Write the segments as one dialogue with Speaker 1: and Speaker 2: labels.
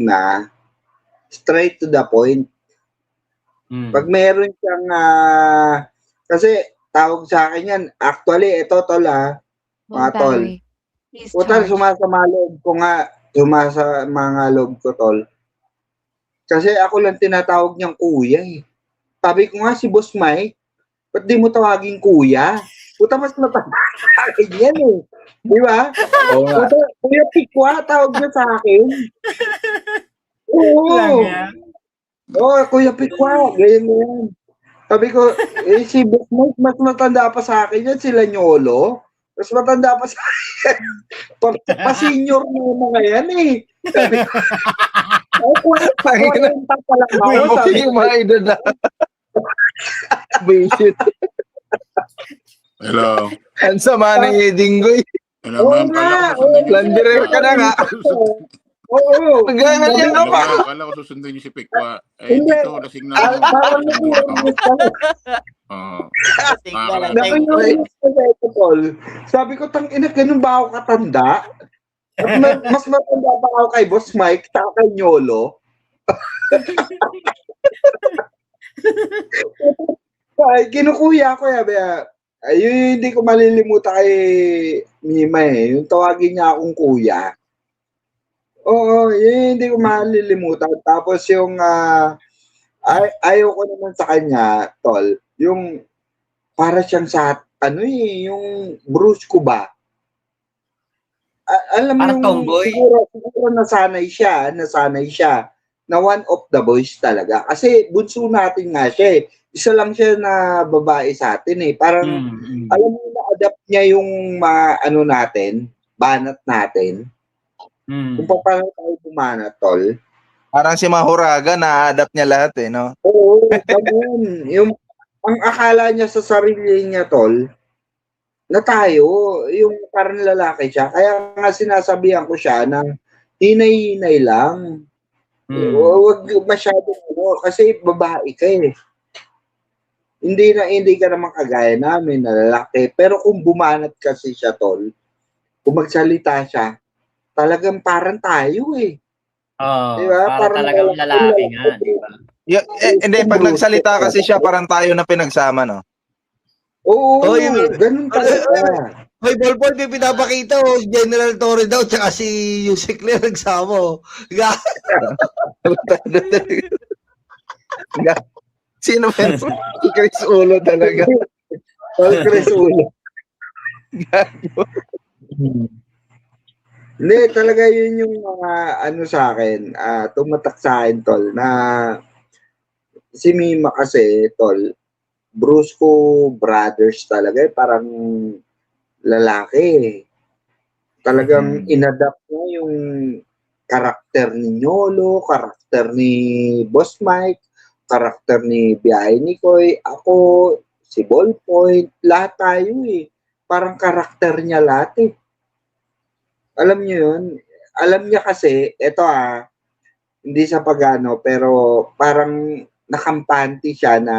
Speaker 1: na straight to the point. Pag meron siyang kasi tawag sa akin yan, actually, ito tol mga tol. Total, sumasama loob ko tol. Kasi ako lang tinatawag niyang kuya eh. Sabi ko nga si Boss Mike, ba't di mo tawagin kuya? Puta, mas matanda sa akin yan eh. Di ba? Puta, Kuya Pikwa, tawag niya sa akin. Oo. Kuya Pikwa, ganyan mo yan. Sabi ko, si Boss Mike, mas matanda pa sa akin yan, sila Nyolo. Mas matanda pa sa akin. Pa-senior na yung mga yan eh. Sabi ko,
Speaker 2: Hello.
Speaker 3: Ang sama ng Dinggoy.
Speaker 2: Hello, ma'am.
Speaker 3: Landirer ka na nga.
Speaker 1: Oo.
Speaker 3: Nagganganyan ka pa.
Speaker 2: Kala ko susundin niyo si Pikwa. Dito, lasing na ako.
Speaker 1: Sabi ko, tang-ina, ganun ba ako katanda? Mas matanda ba ako kay Boss Mike, saka kay Nyolo? Kinukuya ko yung hindi ko malilimutan kay Mima eh. Yung tawagin niya akong kuya. Oo, yun hindi ko malilimutan. Tapos yung ayaw ko naman sa kanya, tol, yung para siyang sa yung Bruce ko ba? Alam mo yung siguro nasanay siya na one of the boys talaga. Kasi bunso natin nga siya eh. Isa lang siya na babae sa atin eh. Parang, alam mo, na-adapt niya yung natin, banat natin. Kung paano tayo bumanat, tol.
Speaker 3: Parang si Mahuraga, na-adapt niya lahat eh, no?
Speaker 1: Oo, ganun. Ang akala niya sa sarili niya, tol, na tayo, yung parang lalaki siya. Kaya nga sinasabihan ko siya na hinay-hinay lang. Huwag masyadong kasi babae ka eh. Hindi ka naman kagaya namin na lalaki. Pero kung bumanat kasi siya, tol, kung magsalita siya, talagang parang tayo eh.
Speaker 4: Diba? Parang talagang lalaki nga, diba?
Speaker 3: Hindi, pag nagsalita kasi siya, parang tayo na pinagsama, no?
Speaker 1: Oo, ganun talaga.
Speaker 5: Hoy, Bolpol, may pinapakita General Torre daw, tsaka si Yusek Ler nagsama
Speaker 3: Sino ba? Si Chris Ulo talaga.
Speaker 1: Chris Ulo. Hindi, talaga yun yung mga sa akin, tumatak sa akin, tol, na si Mima kasi, tol, Bruce ko brothers talaga, parang lalaki. Talagang inadapt niya yung karakter ni Nyolo, karakter ni Boss Mike, karakter ni Biyahe Nikoy, ako, si Ballpoint, lahat tayo eh. Parang karakter niya lahat eh. Alam niyo yun? Alam niya kasi, eto hindi sa pagano, pero parang nakampante siya na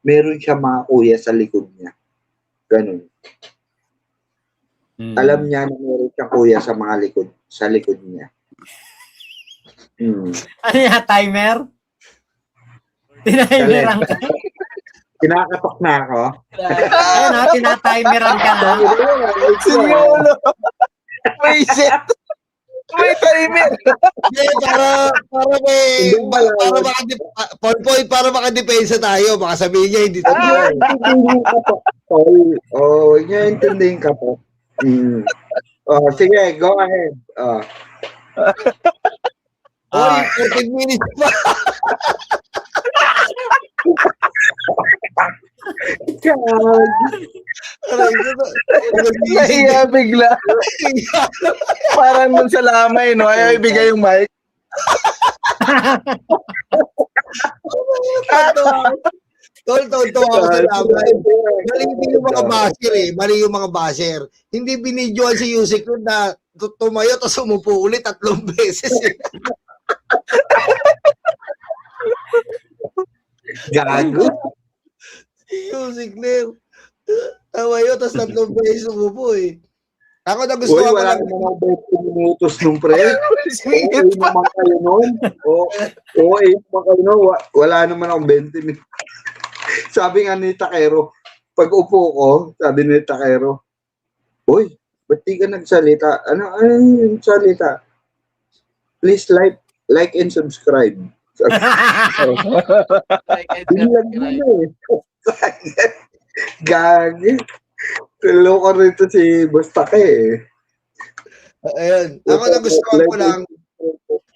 Speaker 1: meron siya mga kuya sa likod niya. Ganun. Alam niya na meron siya kuya sa likod niya.
Speaker 4: Ano yan, timer? Tinaymeran ka?
Speaker 1: Kinakatok na ako.
Speaker 4: Ayun tinatimeran ka na.
Speaker 3: Sinyolo! May set! May timer!
Speaker 5: Para makadepensa tayo, baka sabihin niya hindi
Speaker 1: totoo. Huwag niya intindihin ka po. Sige, go ahead.
Speaker 5: 14 minutes pa.
Speaker 3: Nahiya bigla. Parang nun sa lamay, no? Ayaw ibigay yung mic.
Speaker 5: Tol, ako sa lamay. Mali yung mga basher eh. Mali yung mga basher. Hindi binidyoan si Yusek nun na tumayo tapos umupo ulit 3 beses eh.
Speaker 1: Gago.
Speaker 5: Yusek Ler. Tumayo tapos 3 beses umupo eh. Ako na gusto
Speaker 1: wala naman mga 20 minutos nung pre. Oo, naman kayo nun. Oo, naman kayo nun. Wala naman akong 20 minutes. Sabi nga ni Takero, pag upo ko, sabi ni Takero, uy, ba't di ka nagsalita? Ano yung salita? Please like and subscribe. Bilang mo eh. Gagi. Loko rito si Bustake eh.
Speaker 5: Ayun. Ako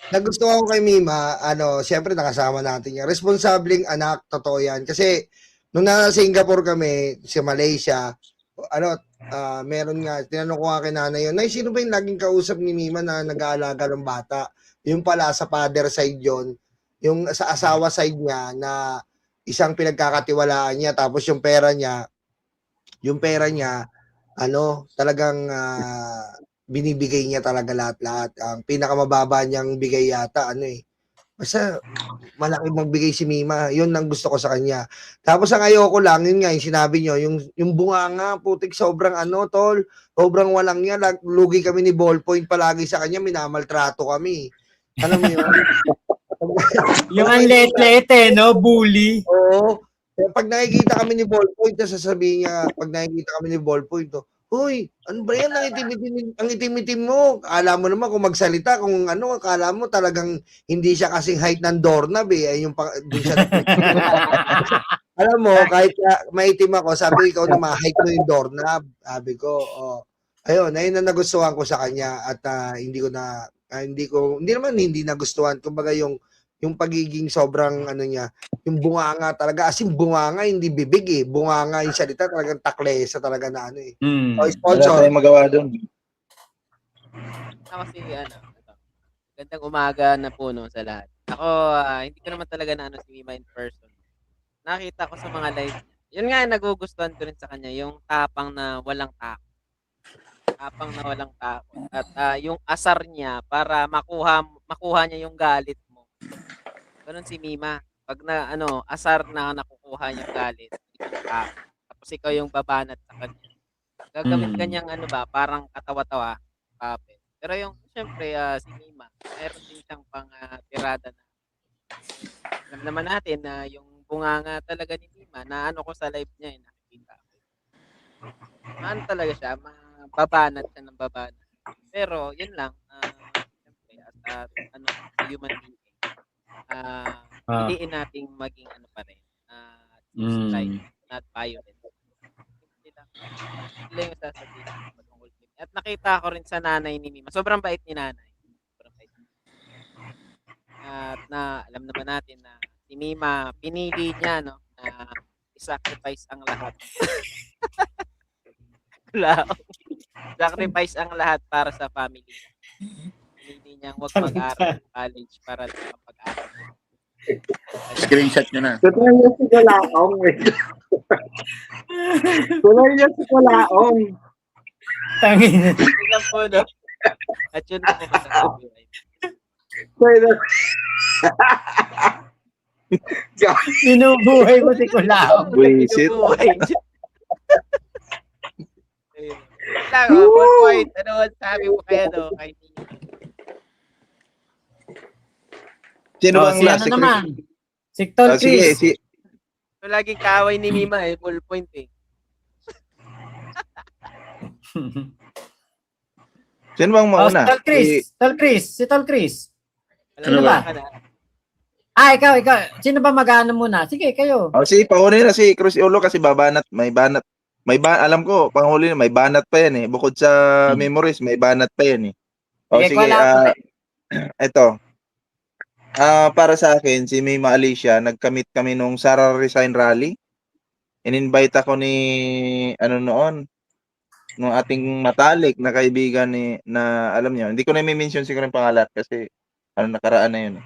Speaker 5: nagustuhan ko kay Mima, siyempre nakasama natin yan. Responsableng anak, totoo yan. Kasi, nung nasa Singapore kami, sa Malaysia, meron nga, tinanong ko nga kay nanay yun, Nay, sino ba yung laging kausap ni Mima na nag-aalaga ng bata? Yung pala sa father side yon, yung sa asawa side niya na isang pinagkakatiwalaan niya, tapos yung pera niya, talagang binibigay niya talaga lahat-lahat. Ang pinakamababa niyang bigay yata, basta malaki magbigay si Mima. Yun ang gusto ko sa kanya. Tapos ang ayoko lang, yun nga, yung sinabi niyo, yung bunganga, putik, sobrang tol, sobrang walang niya. Lugi kami ni Ballpoint palagi sa kanya, minamaltrato kami. Alam mo yun?
Speaker 4: Yung ang late-late no? Bully.
Speaker 5: Oo. Pag nakikita kami ni Ballpoint, sasabihin niya, pag nakikita kami ni Ballpoint, Hoy, ano ba yan? Ang itim-itim mo. Akala mo naman kung magsalita, kung akala mo talagang hindi siya kasing height ng doorknob eh. Ay, doon siya. Alam mo, kahit maitim ako, sabi ko, ikaw na ma-height mo yung doorknob. Sabi ko, ayun na nagustuhan ko sa kanya at hindi nagustuhan. Kumbaga yung pagiging sobrang niya, yung bunganga talaga, as in bunganga, hindi bibig eh. Bunganga yung salita, talagang taklesa talaga na
Speaker 3: Wala
Speaker 5: sponsor.
Speaker 3: tayong magawa doon.
Speaker 6: Kasi gandang umaga na po sa lahat. Ako, hindi ko naman talaga na si Mima in person. Nakita ko sa mga live niya. Yun nga, nagugustuhan ko rin sa kanya, yung tapang na walang takot. Tapang na walang takot. At yung asar niya para makuha niya yung galit mo. Ganun si Mima. Pag asar na nakukuha yung galit, tapos ikaw yung babanat sa kanya. Gagamit kanyang parang katawa-tawa, puppet. Pero yung, syempre, si Mima, meron din siyang tirada na. Alam naman natin na yung bunganga talaga ni Mima, na ko sa live niya, nakikita ko. Talaga siya, mababanat siya ng babanat. Pero, yun lang, syempre, as human being, piliin nating maging pa rin, like, not violent. Sila yung sasabihin patungkol din. At nakita ko rin sa nanay ni Mima, sobrang bait ni nanay. Sobrang bait. At alam naman natin na si Mima, pinili niya na i-sacrifice ang lahat. Sacrifice ang lahat para sa family. Hindi niya huwag mag-aral ng college para lang kapag-aral.
Speaker 2: Screenshot nyo na.
Speaker 1: Totoo yan si Kalaong. Totoo yan si Kalaong.
Speaker 4: Tangin.
Speaker 6: Yun lang po, no? At yun po masasabi.
Speaker 4: Sinubuhay mo si Kulao.
Speaker 3: Buisit.
Speaker 6: One point. Ano sabi mo kaya kay Nino?
Speaker 3: Sino bang
Speaker 4: Si
Speaker 3: last?
Speaker 4: ano naman? Si Tol
Speaker 3: Sige,
Speaker 4: Chris.
Speaker 6: So, laging kaaway ni Mima full point eh.
Speaker 3: Sino bang mauna?
Speaker 4: Tol Chris. Si Tol Chris.
Speaker 2: Ano ba?
Speaker 4: Ikaw. Sino ba mag-ano muna? Sige, kayo.
Speaker 3: Pahuli na si Cruz Ulo kasi babanat. Alam ko, panghuli na may banat pa yan eh. Bukod sa memories, may banat pa yan eh. Sige, ito. Para sa akin, si Mima Alicia, nagkamit kami nung Sara Resign Rally. In-invite ako ni, nung ating matalik na kaibigan na alam niyo, hindi ko na i-mention siguro yung pangalan kasi nakaraan na yun.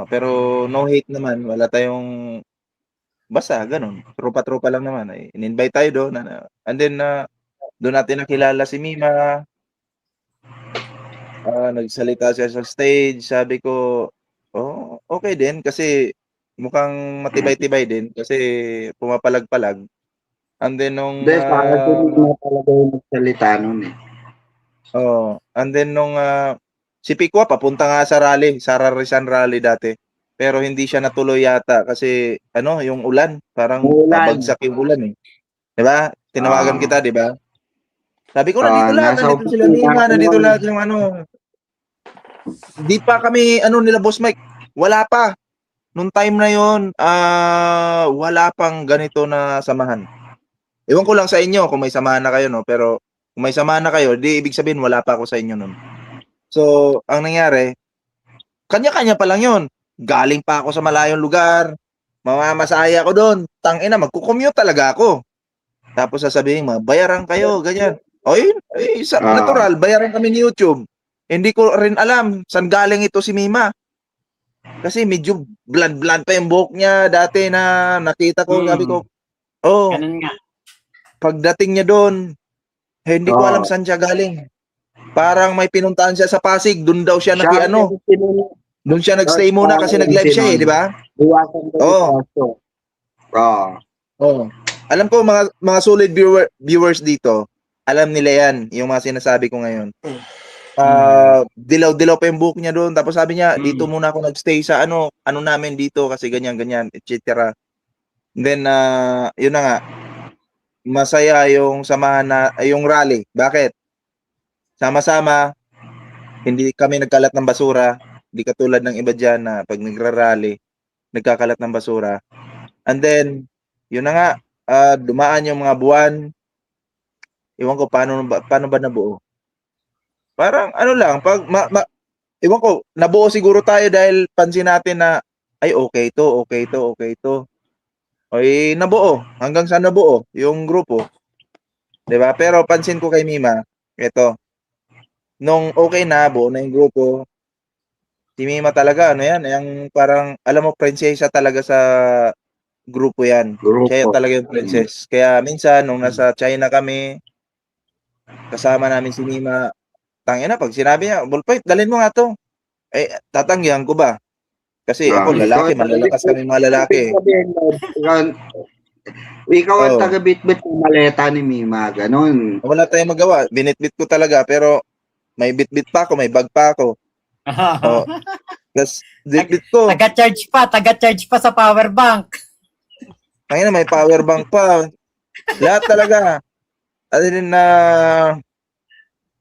Speaker 3: Pero no hate naman, wala tayong basta ganun. Tropa-tropa lang naman. In-invite tayo doon. And then, doon natin nakilala si Mima. Nagsalita siya sa stage. Sabi ko, okay din kasi mukhang matibay-tibay din kasi pumapalag-palag. And then nung
Speaker 1: Hindi, para din na talaga yung magsalita nun eh.
Speaker 3: and then nung Si Pikwa papunta nga sa rally, Sara Rizal rally dati. Pero hindi siya natuloy yata kasi ano, yung ulan, parang
Speaker 1: Ulan.
Speaker 3: babagsak yung ulan eh. 'Di ba? Tinawagan kita, 'di ba? Sabi ko nandito lahat,
Speaker 1: nasa
Speaker 3: nandito sila
Speaker 1: opisina
Speaker 3: Nima,
Speaker 1: ako
Speaker 3: nandito
Speaker 1: nun.
Speaker 3: lahat yung ano. Di pa kami ano nila Boss Mike, wala pa. Nung time na 'yon, wala pang ganito na samahan. Ewan ko lang sa inyo kung may samahan na kayo, no? Pero kung may samahan na kayo, di ibig sabihin wala pa ako sa inyo nun. So, ang nangyari, kanya-kanya pa lang yun. Galing pa ako sa malayong lugar, mamamasaya ako doon. Tangina, magko-commute talaga ako. Tapos sasabihin, bayaran kayo, ganyan. O yun, natural, bayaran kami ni YouTube. Hindi ko rin alam saan galing ito si Mima. Kasi medyo bland-bland pa yung buhok niya dati na nakita ko, sabi ko, oh,
Speaker 4: Ganun nga.
Speaker 3: pagdating niya doon, hindi ko alam saan siya galing. Parang may pinuntahan siya sa Pasig, doon daw siya nakiano. Doon siya nagstay muna kasi nag-live siya eh, di ba? Oo. Oh. Alam ko mga solid viewers dito, alam nila yan, yung mga sinasabi ko ngayon. Dilaw-dilaw pa yung buhok niya doon. Tapos sabi niya, dito muna ako nagstay sa ano namin dito kasi ganyan, etc. Then, yun na nga, masaya yung samahan na, yung rally. Bakit? Sama-sama, hindi kami nagkalat ng basura. Hindi katulad ng iba dyan na pag nagra-rally, nagkakalat ng basura. And then, yun na nga, dumaan yung mga buwan. Iwan ko paano ba nabuo. Parang ano lang, pag iwan ko, nabuo siguro tayo dahil pansin natin na ay okay to. Ay nabuo, hanggang sa nabuo yung grupo. 'Di ba? Pero pansin ko kay Mima, ito. Nung okay na, buo na yung grupo. Si Mima talaga ano 'yan, yung parang alam mo prinsesa talaga sa grupo 'yan. Siya talaga yung princess. Kaya minsan nung nasa China kami, kasama namin si Mima, tangina pag sinabi niya, "Ballpoint, dalhin mo nga 'to." Eh tatanggihan ko ba? Kasi ako lalaki, malalakas kami mga lalaki.
Speaker 1: Ikaw ang taga-bitbit ng maleta ni Mima, ganun.
Speaker 3: Wala tayong magawa. Binitbit ko talaga pero may bitbit pa ako, may bag pa ako. Oh. Tapos bitbit ko.
Speaker 4: Taga-charge pa sa power bank.
Speaker 3: Ayun na, may power bank pa. Lahat talaga. At din na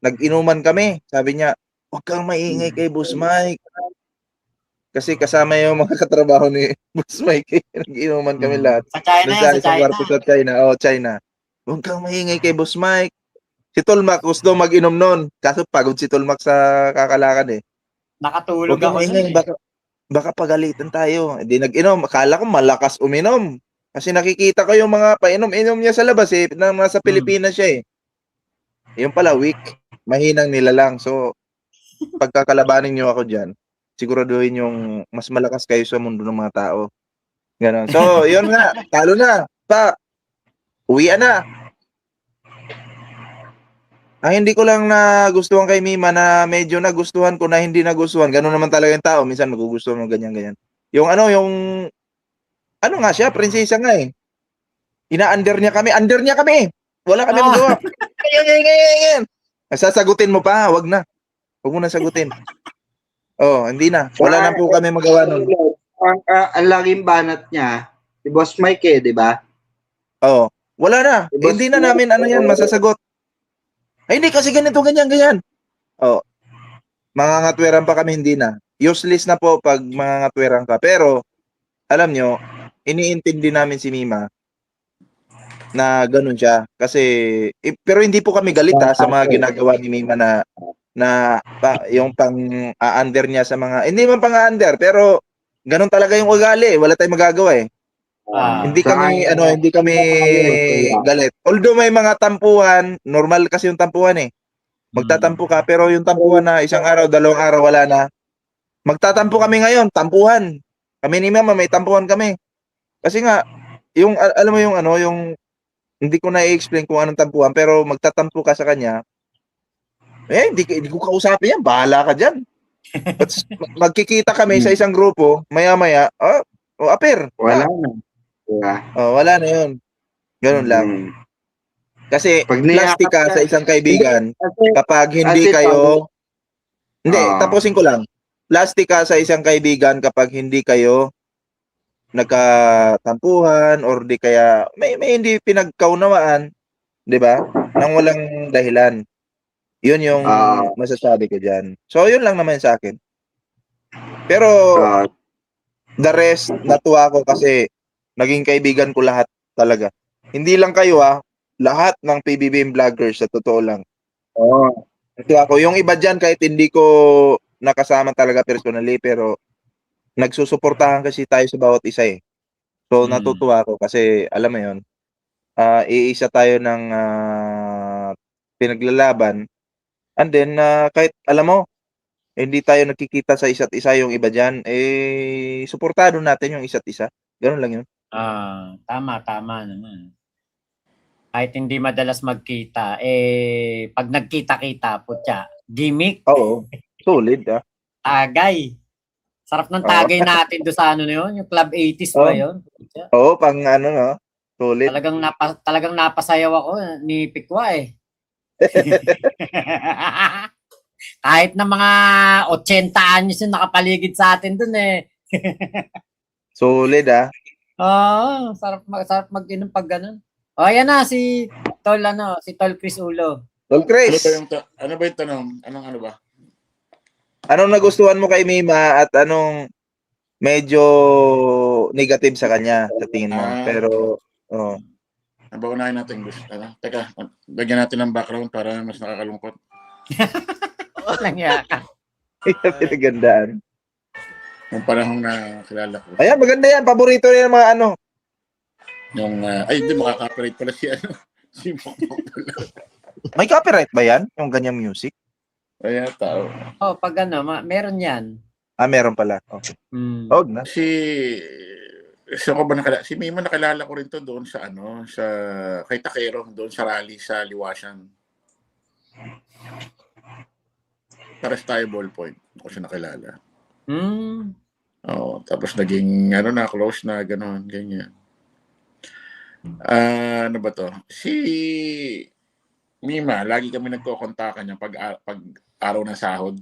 Speaker 3: nag-inuman kami. Sabi niya, "Huwag kang maingay kay Boss Mike." Kasi kasama yung mga katrabaho ni Boss Mike. Nag-inuman kami lahat.
Speaker 4: Sa China yan, sa China.
Speaker 3: Kwarto sa China. Oh, China. "Huwag kang maingay kay Boss Mike." Si Tolmac gusto mag-inom nun. Kaso pagod si Tolmac sa kakalakad eh.
Speaker 4: Nakatulog
Speaker 3: Huwag kang
Speaker 4: ako
Speaker 3: maingay,
Speaker 4: nun eh.
Speaker 3: baka pagalitan tayo. Hindi nag-inom. Akala ko malakas uminom. Kasi nakikita ko yung mga painom-inom niya sa labas eh. Nasa Pilipinas siya eh. Yung pala weak. Mahinang nilalang. So, pagkakalabanin niyo ako dyan, siguraduhin yung mas malakas kayo sa mundo ng mga tao. Ganon. So, yun nga. Talo na. Uwian na. Ang hindi ko lang nagustuhan kay Mima na medyo nagustuhan ko na hindi nagustuhan. Ganun naman talaga yung tao. Minsan magugustuhan mo ganyan. Yung ano nga siya, prinsesa nga eh. Ina-under niya kami. Under niya kami. Wala kami magawa. Ganyan. Sasagutin mo pa. Wag na. Huwag mo na sagutin. Oh, hindi na. Wala na po kami magawa nun.
Speaker 1: Ang laging banat niya, si Boss Mike eh, di ba?
Speaker 3: Oh, wala na. Hindi na namin masasagot. Ay, hindi kasi ganito, ganyan. Oh, mangangatweran pa kami, hindi na. Useless na po pag mangangatweran ka. Pero, alam nyo, iniintindi namin si Mima na ganun siya. Kasi, pero hindi po kami galit sa mga ginagawa ni Mima na yung pang-under niya sa mga, hindi man pang-under, pero ganun talaga yung ugali. Wala tayong magagawa eh. Hindi kami galit. Although may mga tampuhan, normal kasi yung tampuhan eh. Magtatampo ka, pero yung tampuhan na isang araw, 2 araw, wala na. Magtatampo kami ngayon, tampuhan. Kami ni Mama, may tampuhan kami. Kasi nga, yung, alam mo yung hindi ko na-explain kung anong tampuhan, pero magtatampo ka sa kanya, hindi ko kausapin yan, bahala ka dyan. Magkikita kami sa isang grupo, maya-maya, apir.
Speaker 1: Wala na. Diba?
Speaker 3: Wala na yun. Ganun lang. Kasi plastic ka sa isang kaibigan, kapag hindi kayo Hindi,
Speaker 1: Ah.
Speaker 3: tapusin ko lang. Plastic ka sa isang kaibigan kapag hindi kayo nagkatampuhan or di kaya may hindi pinagkaunawaan, 'di ba? Nang walang dahilan. 'Yun yung masasabi ko diyan. So 'yun lang naman sa akin. Pero
Speaker 1: Ah,
Speaker 3: the rest natuwa ako kasi naging kaibigan ko lahat talaga. Hindi lang kayo lahat ng PBBM vloggers sa totoo lang. Natuwa ako. Yung iba diyan kahit hindi ko nakasama talaga personally pero nagsusuportahan kasi tayo sa bawat isa eh. So natutuwa ako kasi alam mo 'yon, iisa tayo ng pinaglalaban and then kahit alam mo hindi tayo nagkikita sa isa't isa yung iba diyan suportado natin yung isa't isa. Ganoon lang 'yun.
Speaker 4: Tama naman. Kahit hindi madalas magkita, pag nagkita-kita, putya, gimmick,
Speaker 3: Oo. Solid
Speaker 4: tagay. Sarap ng tagay natin doon sa ano na yun, yung Club 80s ba yun? Putya.
Speaker 3: Oo, pang ano no, solid.
Speaker 4: Talagang napasayaw ako ni Pikwa eh. Kahit na mga 80 anyos yung nakapaligid sa atin doon eh.
Speaker 3: Solid
Speaker 4: Sarap mag-inom pag ganun. Ayan na si Tol Chris Ulo.
Speaker 3: Tol Chris.
Speaker 2: Ano ba yung tanong? Ano ba?
Speaker 3: Anong nagustuhan mo kay Mima at anong medyo negative sa kanya sa tingin mo? Pero
Speaker 2: Nabaunahin natin gusto. Teka, lagyan natin ng background para mas nakakalungkot.
Speaker 4: Walang yaka.
Speaker 3: pinagandaan.
Speaker 2: Yung panahong na kilala ko.
Speaker 3: Ayan, maganda yan. Paborito yan ng mga ano.
Speaker 2: Yung, hindi makaka-copyright pala si Mokmok pala.
Speaker 3: May copyright ba yan? Yung ganyang music?
Speaker 2: Kaya tao.
Speaker 4: Pag meron yan.
Speaker 3: Meron pala. Okay. Huwag na.
Speaker 2: Si Mima nakilala ko rin to doon sa kay Takero, doon sa rally sa Liwasan. Pares tayo ballpoint. Ako siya nakilala. Tapos naging close na gano'n, ganyan. Ano ba to? Si Mima, lagi kami nagkokontakan niya pag araw ng sahod.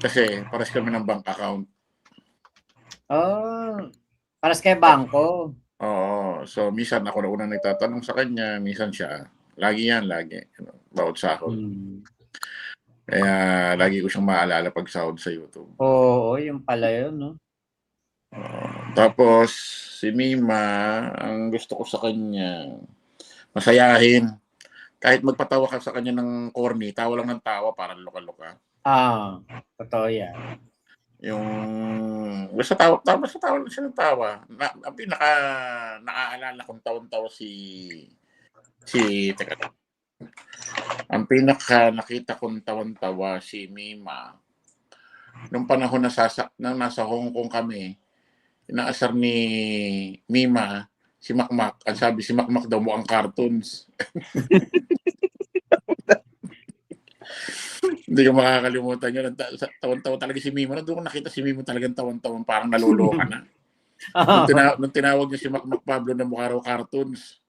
Speaker 2: Kasi pares kami ng bank account.
Speaker 4: Pares kay bangko.
Speaker 2: Oo. So, minsan ako na unang nagtatanong sa kanya, minsan siya. Lagi yan, lagi. Bawat sahod. Kaya lagi ko siyang maalala pag sahod sa YouTube.
Speaker 4: Oo, yung pala yun, no?
Speaker 2: Tapos, si Mima, ang gusto ko sa kanya, masayahin. Kahit magpatawa ka sa kanya ng corny, tawa lang ng tawa, parang luka-luka.
Speaker 4: Totoo yan.
Speaker 2: Yung, basta tawa lang siya ng tawa. Ang pinaka, naaalala kong taon-tawa ang pinaka nakita kong tawan-tawa si Mima. Nung panahon na nasa Hong Kong kami, inaasar ni Mima si Makmak. Ang sabi si Makmak daw mukhang cartoons. Hindi ko makakalimutan yun. Tawan-tawa talaga si Mima. Doon ko nakita si Mima talagang tawan-tawan. Parang naluluka na. Nung tinawag niya si Makmak Pablo na mukha raw cartoons.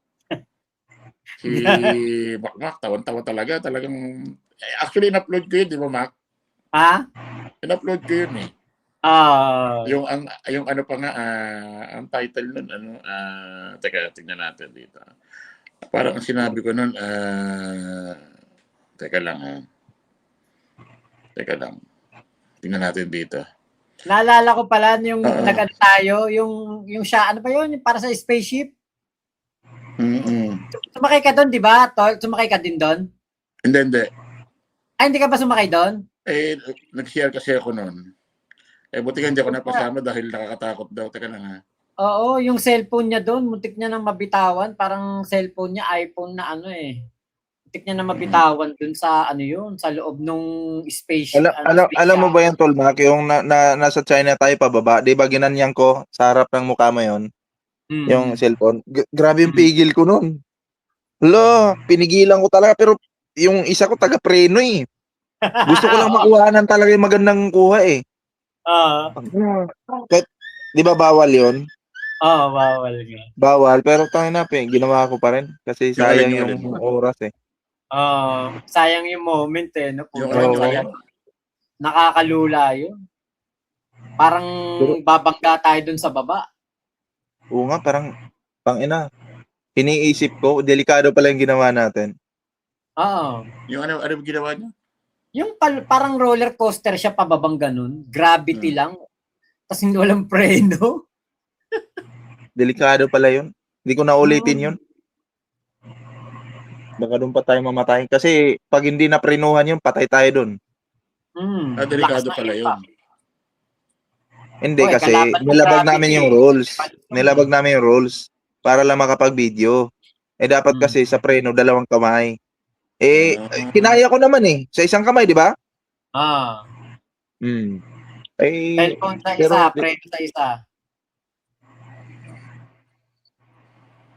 Speaker 2: Si Makmak, tawan-tawa talaga. Talagang, actually, in-upload ko yun, di ba, Mac? In-upload ko yun eh. Yung ano pa nga, ang title nun, teka, tingnan natin dito. Parang ang sinabi ko nun, teka lang. Tingnan natin dito.
Speaker 4: Naalala ko pala yung nag-ano tayo, yung siya, ano pa yun, para sa spaceship? Sumakay ka doon, di ba? Sumakay ka din doon?
Speaker 2: Hindi.
Speaker 4: Hindi ka ba sumakay doon?
Speaker 2: Nag-share kasi ako noon. Buti ka hindi ako napasama dahil nakakatakot daw. Teka lang ha.
Speaker 4: Oo, yung cellphone niya doon, muntik niya nang mabitawan. Parang cellphone niya, iPhone na muntik niya nang mabitawan doon sa sa loob nung spaceship.
Speaker 3: Alam mo ba yan, Tol Mac? Yung nasa China tayo pababa, di ba ginanyan ko sa harap ng mukha mo yun? Yung cellphone. Grabe yung pigil ko nun. Pinigilan ko talaga pero yung isa ko taga-preno eh. Gusto ko lang makuhanan talaga yung magandang kuha eh. Di ba bawal yun?
Speaker 4: Bawal nga.
Speaker 3: Bawal pero ginawa ko pa rin kasi sayang yung oras eh.
Speaker 4: Sayang yung moment eh. No?
Speaker 2: Yung
Speaker 3: Oo.
Speaker 4: Nakakalula yun. Parang babangga tayo dun sa baba.
Speaker 3: Oo nga, parang, ina, iniisip ko, delikado pala yung ginawa natin.
Speaker 4: Oo.
Speaker 2: Yung ano ginawa niya?
Speaker 4: Yung parang roller coaster siya pababang ganun. Gravity lang. Tapos hindi walang preno.
Speaker 3: Delikado pala yun. Hindi ko na ulitin yun. Baka doon pa tayo mamatay. Kasi pag hindi na prenuhan yun, patay tayo doon.
Speaker 2: Delikado
Speaker 4: lakas na
Speaker 2: pala yun.
Speaker 4: impact.
Speaker 3: Hindi
Speaker 4: Oy,
Speaker 3: kasi
Speaker 4: kalaban ng
Speaker 3: nilabag
Speaker 4: gravity.
Speaker 3: namin yung rules. Nilabag namin yung rules para lang makapag-video. Dapat kasi sa preno, 2 kamay. Kinaya ko naman sa isang kamay, di ba?
Speaker 4: Cellphone sa
Speaker 3: pero,
Speaker 4: isa, preno sa isa.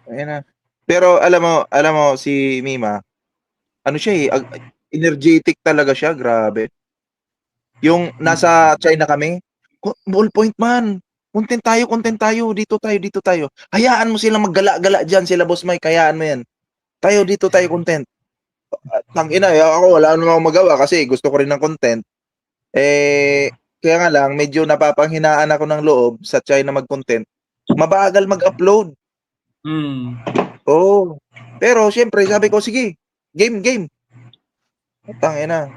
Speaker 3: Ayan na. Pero alam mo si Mima, ano siya energetic talaga siya, grabe. Yung nasa China kami, ballpoint man. Content tayo, dito tayo. Hayaan mo silang maggala-gala diyan, sila Boss Mike, hayaan mo 'yan. Dito tayo content. Tangina, ako wala namang magawa kasi gusto ko rin ng content. Kaya nga lang medyo napapanghinaan ako ng loob sa China mag-content. Mabagal mag-upload. Pero syempre sabi ko sige, game. Tangina.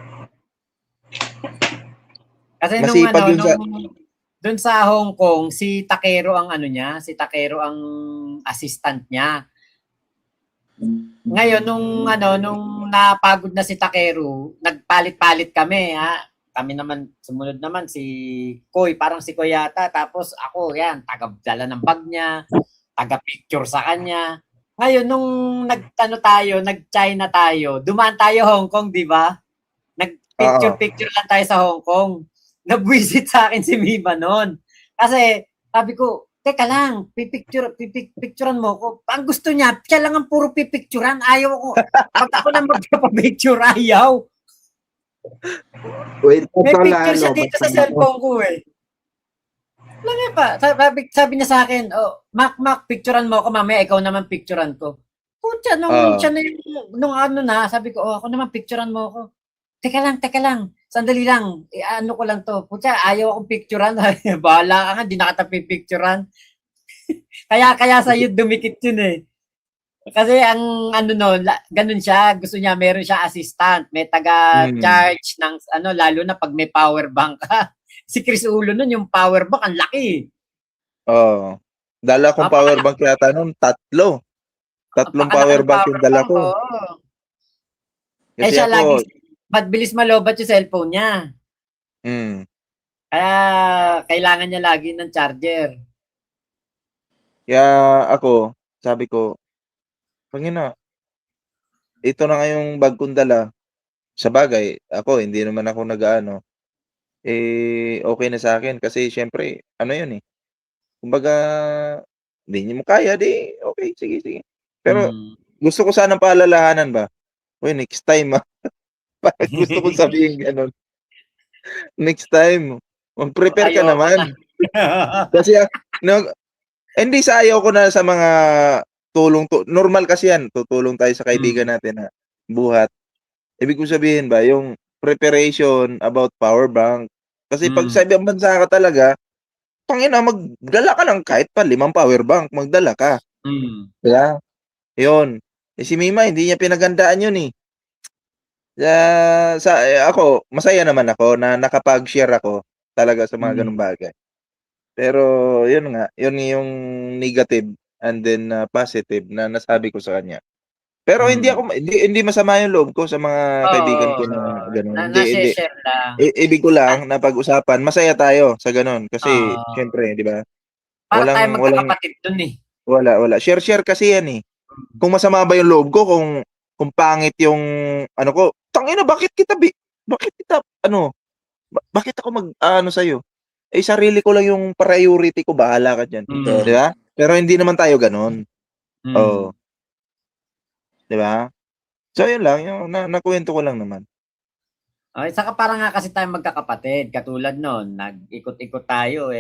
Speaker 4: Kasi doon sa Hong Kong, si Takero ang ang assistant niya. Ngayon nung napagod na si Takero, nagpalit-palit kami Kami naman sumunod naman si Koy, parang si Koy yata, tapos ako taga-dala ng bag niya, taga-picture sa kanya. Ngayon nung nag-China tayo, dumaan tayo Hong Kong, di ba? Nag-picture lang tayo sa Hong Kong. Nabwisit sa akin si Mima noon. Kasi sabi ko, teka lang, pipicturean mo ko. Ang gusto niya, siya lang ang puro pipicturean. Ayaw ko. Pag ako na magpapicture, ayaw.
Speaker 1: Wait,
Speaker 4: may picture siya dito sa cellphone ko Lang pa. Sabi niya sa akin, Mac, picturean mo ako, mamaya ikaw naman picturean ko. Pucha, siya na nung sabi ko, ako naman picturean mo ako. Teka lang. Sandali lang. Ano ko lang to. Pucha, ayaw akong picturean. Bahala ka nga, di na kita pipicturean. kaya sa'yo dumikit yun Kasi ang ganun siya. Gusto niya, meron siya assistant. May taga-charge ng, lalo na pag may power bank ka. Si Chris Ulo nun, yung power bank, ang laki.
Speaker 3: Dala kong power bank yata nun, 3. 3 power bank yung dala ko. Kasi
Speaker 4: siya lagi, bilis malobat yung cellphone niya. Kaya kailangan niya lagi ng charger.
Speaker 3: Kaya ako, sabi ko, Pangina, ito na nga yung bag kong dala. Sa bagay, ako, hindi naman ako nag-aano. Okay na sa akin. Kasi, syempre, yun kumbaga, hindi mo kaya, okay, sige. Pero, gusto ko sanang paalalahanan ba? Next time, gusto ko sabihin ganun. Next time, mag-prepare ka naman. Kasi, hindi sa ayaw ko na sa mga normal kasi yan, tutulong tayo sa kaibigan natin buhat. Ibig ko sabihin ba, yung preparation about power bank. Kasi pag sa ibang bansa ka talaga, tangina, magdala ka lang kahit pa 5 power bank, magdala ka. Diba? Yun. Si Mima, hindi niya pinagandaan yun ako, masaya naman ako na nakapag-share ako talaga sa mga ganung bagay. Pero, yun nga, yun yung negative and then positive na nasabi ko sa kanya. Pero hindi masama yung loob ko sa mga kaibigan ko na gano'n. Hindi. Ibig ko lang na pag-usapan, masaya tayo sa gano'n kasi syempre, 'di ba?
Speaker 4: Para tayo magkakapatid dun
Speaker 3: Wala. Share kasi yan Kung masama ba yung loob ko, kung pangit yung ko, tangina, bakit ako mag sa'yo? Sarili ko lang yung priority ko, bahala ka dyan. Di ba? Pero hindi naman tayo ganon. Di ba? So, yun lang. Yung nakuwento ko lang naman.
Speaker 4: Saka parang nga kasi tayo magkakapatid. Katulad nun, nag-ikot-ikot tayo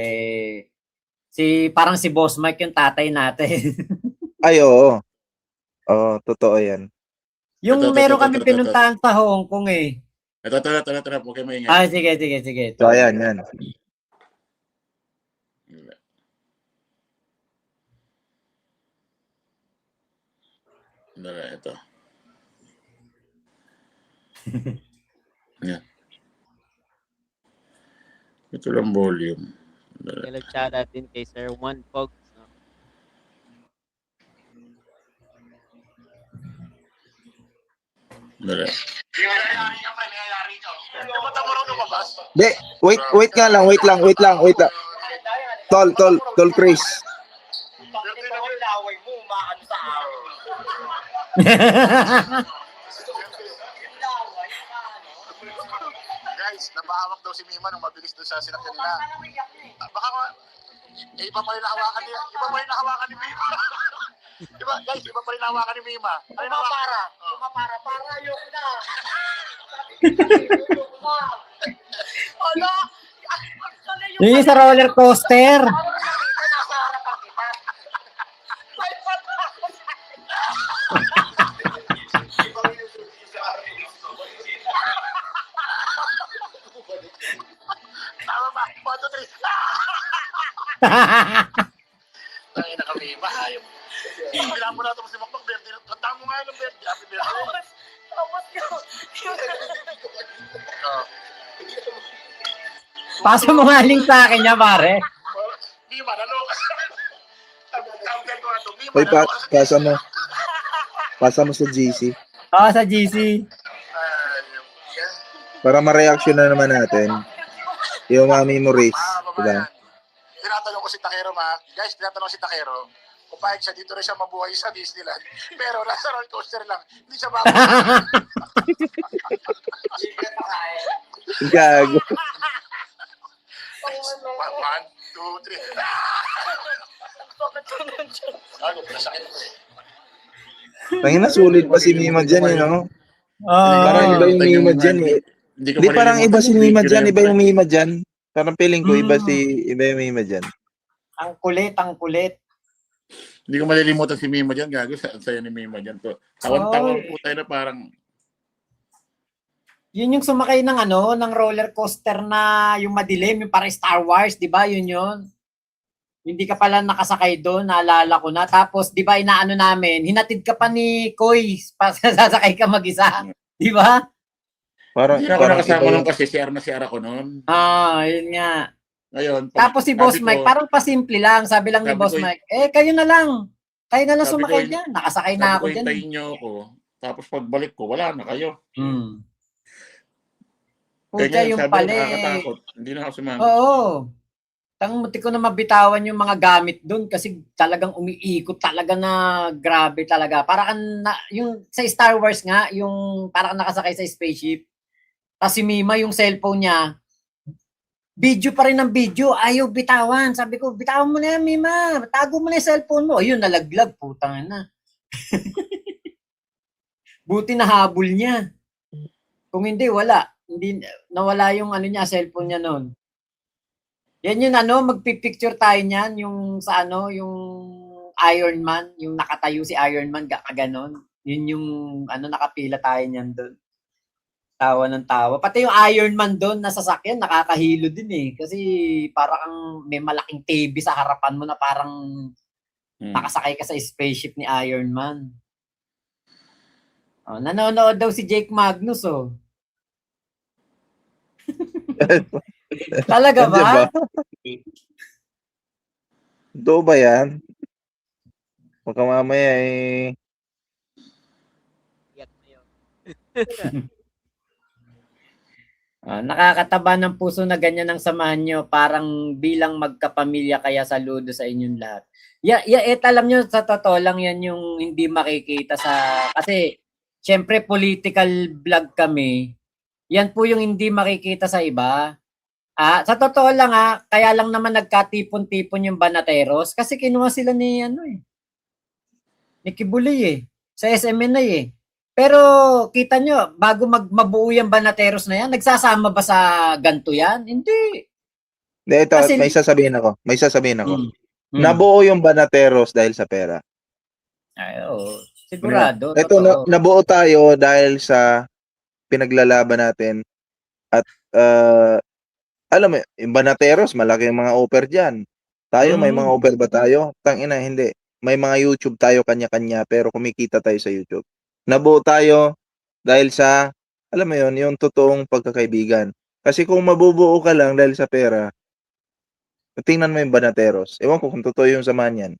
Speaker 4: parang si Boss Mike yung tatay natin.
Speaker 3: Ay, oo. Oo, totoo yan.
Speaker 4: Yung
Speaker 2: Ito,
Speaker 4: meron kami
Speaker 2: ito.
Speaker 4: pinuntahan sa Hong Kong eh.
Speaker 2: Ito. Huwag kayo maingay.
Speaker 4: Ah, sige.
Speaker 3: So, ayan, yan.
Speaker 2: Ito. Yan. Ito lang volume.
Speaker 6: Hello, shout out din kay Sir Juan Pogs. No?
Speaker 2: Dali.
Speaker 3: Di, wait nga lang, wait lang. Tol, Chris.
Speaker 2: Guys, napahawak daw si Mima nung mabilis doon sa sinakyan nila. Baka iba pa rin nahawakan ni Mima. Guys, iba pa rin nahawakan ni Mima. Para ayoko na. Ala,
Speaker 4: Yung sa roller coaster.
Speaker 2: Tama ba? 1, 2, 3. Ay, na kami. Mahayop. Bilang mo na ito si Makmak, Berdi. Tandaan mo nga ng Berdi. Happy birthday. Tapos
Speaker 4: Pasa mo nga link sa akin niya, pare.
Speaker 2: Mima, naloka. Tawagin ko na ito. Mima,
Speaker 3: Hoy,
Speaker 2: naloka.
Speaker 3: pasa mo sa GC.
Speaker 4: Sa GC.
Speaker 3: Para ma-reaction na naman natin. Yung mga memories. Diba?
Speaker 2: Tinatanong ko si Takero, guys, tinatanong si Takero, kung pahig siya, dito rin siya mabuhay sa Disneyland. Pero nasa roller coaster lang. Hindi siya mabuhay.
Speaker 3: Gago.
Speaker 2: 1, 2, 3. Ano, nasakit ko eh.
Speaker 3: Tangina, sulit pa si Mima dyan eh, no? Parang iba yung Mima dyan eh. Hindi, parang iba si Mima dyan, iba yung Mima dyan. Parang feeling ko iba yung Mima dyan.
Speaker 4: Ang kulit.
Speaker 2: Hindi ko malilimutan si Mima dyan, gago. Sa'yo ni Mima dyan. Tawan-tawan po tayo na parang...
Speaker 4: Yun yung sumakay ng ng roller coaster na yung madilim, yung parang Star Wars, di ba? Yun. Hindi ka pala nakasakay doon, naalala ko na. Tapos, di ba, inaano namin, hinatid ka pa ni Koy, sasakay ka mag-isa. Di ba?
Speaker 2: Hindi na ako nakasama nung kasi CR na CR ako noon.
Speaker 4: Yun nga.
Speaker 2: Ngayon,
Speaker 4: Tapos si Boss Mike, parang pasimple lang. Sabi lang ni Boss Mike, kayo na lang. Kayo na lang sumakay dyan. Nakasakay na ako dyan.
Speaker 2: Hintayin niyo ako. Tapos pagbalik ko, wala na kayo.
Speaker 4: Pucha yung pala
Speaker 2: Hindi na ako sumama.
Speaker 4: Oo. Muti ko na mabitawan yung mga gamit doon kasi talagang umiikot talaga na grabe talaga. Parang yung sa Star Wars nga, yung parang nakasakay sa spaceship. Tapos si Mima, yung cellphone niya, video pa rin ng video, ayaw bitawan. Sabi ko, bitawan mo na yan, Mima. Tago mo na yung cellphone mo. Ayun, nalaglag. Putang na. Buti na habol niya. Kung hindi, wala. Hindi, nawala yung niya, cellphone niya noon. Yan yung magpipicture tayo niyan, yung sa yung Iron Man, yung nakatayo si Iron Man, kaganon. Yun yung nakapila tayo niyan doon. Tawa ng tawa. Pati yung Iron Man doon na sasakyan, nakakahilo din eh. Kasi parang may malaking TV sa harapan mo na parang nakasakay ka sa spaceship ni Iron Man. Nanonood daw si Jake Magnus Talaga ba?
Speaker 3: Ito ba yan? Baka mamaya
Speaker 4: Nakakataba ng puso na ganyan ang samahan nyo. Parang bilang magkapamilya kaya saludo sa inyong lahat. Alam nyo, sa totoo lang yan yung hindi makikita sa... Kasi, syempre, political vlog kami. Yan po yung hindi makikita sa iba. Sa totoo lang kaya lang naman nagkatipon-tipon yung Banateros kasi kinuha sila ni ni Kibuloy sa SMNI Pero kita nyo, bago mabuo yung Banateros na yan, nagsasama ba sa ganto yan? Hindi.
Speaker 3: Ito, kasi, may sasabihin ako. Nabuo yung Banateros dahil sa pera.
Speaker 4: Ay, oo. Sigurado.
Speaker 3: Ito,
Speaker 4: totoo.
Speaker 3: nabuo tayo dahil sa pinaglalaban natin at alam mo, yung Banateros, malaki yung mga offer dyan. Tayo, may mga offer ba tayo? Tangina, hindi. May mga YouTube tayo kanya-kanya pero kumikita tayo sa YouTube. Nabuo tayo dahil sa, alam mo yon, yung totoong pagkakaibigan. Kasi kung mabubuo ka lang dahil sa pera, tingnan mo yung Banateros. Ewan ko kung totoo yung samahan yan.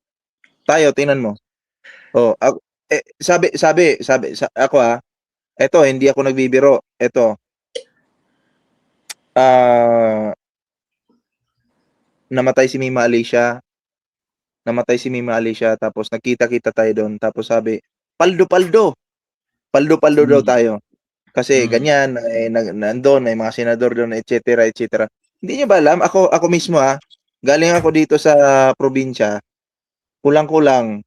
Speaker 3: Tayo, tingnan mo. Oh, ako eto, hindi ako nagbibiro. Eto, namatay si Mima Alicia. Tapos nagkita-kita tayo doon. Tapos sabi, paldo daw tayo. Kasi ganyan, nandun, may mga senador doon, etc. Hindi niyo ba alam? Ako mismo galing ako dito sa probinsya, kulang-kulang,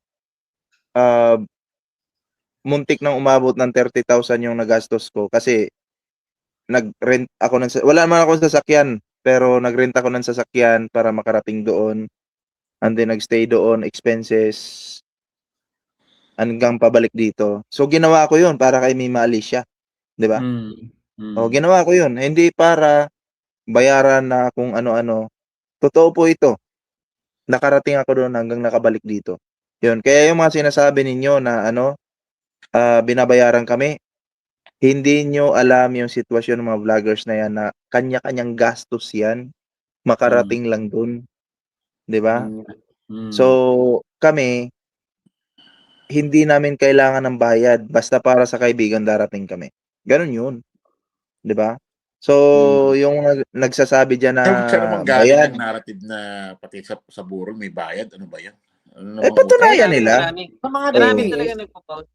Speaker 3: muntik nang umabot ng 30,000 yung nagastos ko kasi nag-rent ako wala naman akong sasakyan, pero nag-rent ako ng sasakyan para makarating doon. And then nagstay doon, expenses, hanggang pabalik dito. So ginawa ko 'yun para kay Mima Alicia, 'di ba? O ginawa ko 'yun, hindi para bayaran na kung ano-ano. Totoo po ito. Nakarating ako doon hanggang nakabalik dito. 'Yun. Kaya yung mga sinasabi ninyo na binabayaran kami, hindi nyo alam yung sitwasyon ng mga vloggers na yan na kanya-kanyang gastos yan, makarating lang dun. 'Di ba? So, kami, hindi namin kailangan ng bayad basta para sa kaibigan darating kami. Ganun yun. 'Di ba? So, yung nagsasabi diyan na
Speaker 2: Saan naman galing
Speaker 3: bayad,
Speaker 2: yung narrative na pati sa burol may bayad? Ano ba yan? Ano
Speaker 3: patunayan
Speaker 6: Marami,
Speaker 3: nila.
Speaker 6: marami.
Speaker 4: Sa mga
Speaker 6: Marami
Speaker 4: DPS,
Speaker 6: talaga nagpo-post.